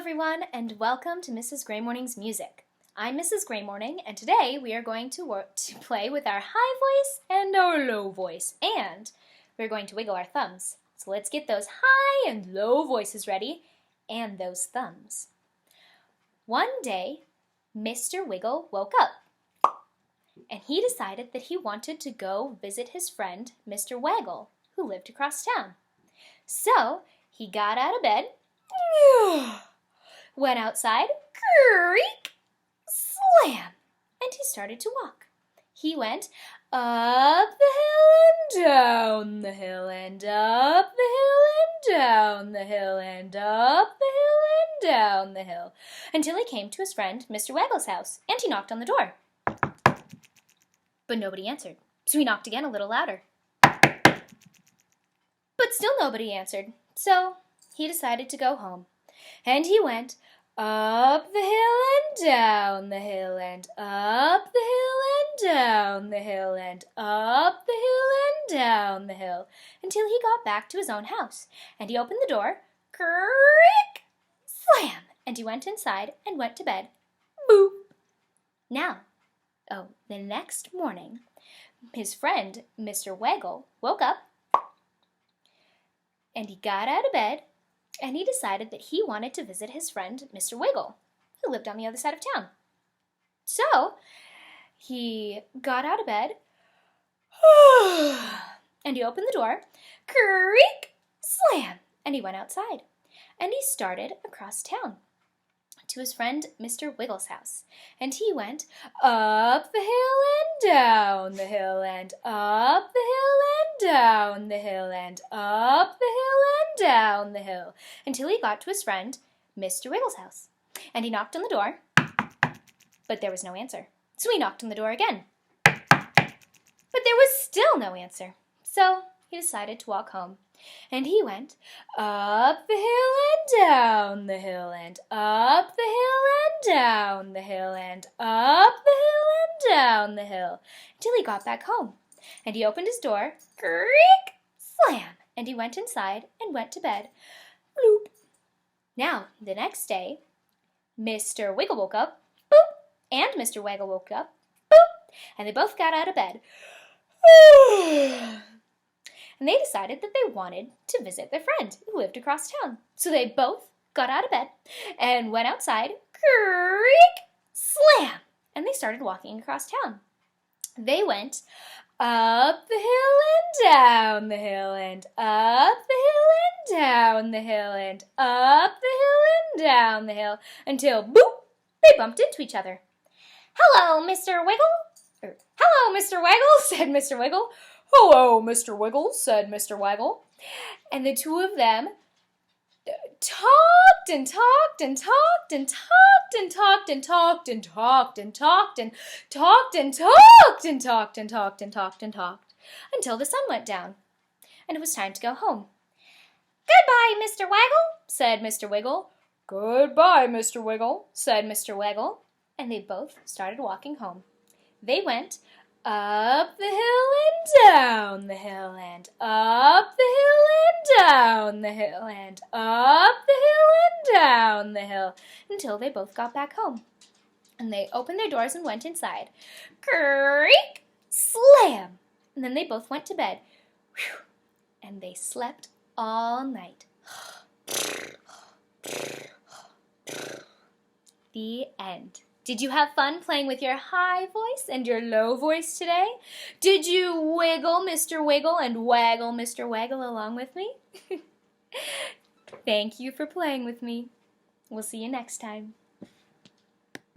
everyone, and welcome to Mrs. Gray Morning's Music. I'm Mrs. Gray Morning, and today we are going to play with our high voice and our low voice, and we're going to wiggle our thumbs. So let's get those high and low voices ready, and those thumbs. One day, Mr. Wiggle woke up, and he decided that he wanted to go visit his friend, Mr. Waggle, who lived across town. So, he got out of bed, went outside, creak, slam, and he started to walk. He went up the hill and down the hill and up the hill and down the hill and up the hill and down the hill until he came to his friend Mr. Waggle's house, and he knocked on the door. But nobody answered, so he knocked again a little louder. But still nobody answered, so he decided to go home. And he went up the hill and down the hill and up the hill and down the hill and up the hill and down the hill until he got back to his own house. And he opened the door, creak, slam, and he went inside and went to bed. Boop. Now, the next morning, his friend, Mr. Waggle, woke up and he got out of bed and he decided that he wanted to visit his friend, Mr. Wiggle, who lived on the other side of town. So, he got out of bed, and he opened the door, creak, slam, and he went outside. And he started across town to his friend, Mr. Wiggle's house. And he went up the hill and down the hill and up the hill and down the hill and up the hill and down the hill until he got to his friend, Mr. Wiggle's house. And he knocked on the door, but there was no answer. So he knocked on the door again, but there was still no answer. So he decided to walk home. And he went up the hill and down the hill and up the hill and down the hill and up the hill and down the hill until he got back home. And he opened his door, creak, slam, and he went inside and went to bed. Bloop. Now, the next day, Mr. Wiggle woke up, boop, and Mr. Waggle woke up, boop, and they both got out of bed. And they decided that they wanted to visit their friend who lived across town. So they both got out of bed and went outside, creak, slam, and they started walking across town. They went up the hill and down the hill and up the hill and down the hill and up the hill and down the hill until, boop, they bumped into each other. "Hello, Mr. Wiggle." "Hello, Mr. Waggle," said Mr. Wiggle. "Hello, Mr. Wiggle," said Mr. Waggle. And the two of them talked and talked and talked and talked and talked and talked and talked and talked and talked and talked and talked and talked and talked and talked until the sun went down. And it was time to go home. "Goodbye, Mr. Waggle," said Mr. Wiggle. "Goodbye, Mr. Wiggle," said Mr. Waggle. And they both started walking home. They went up the hill and down the hill and up the hill and down the hill and up the hill and down the hill until they both got back home. And they opened their doors and went inside. Creak, slam, and then they both went to bed. Whew. And they slept all night. The end. Did you have fun playing with your high voice and your low voice today? Did you wiggle Mr. Wiggle and waggle Mr. Waggle along with me? Thank you for playing with me. We'll see you next time.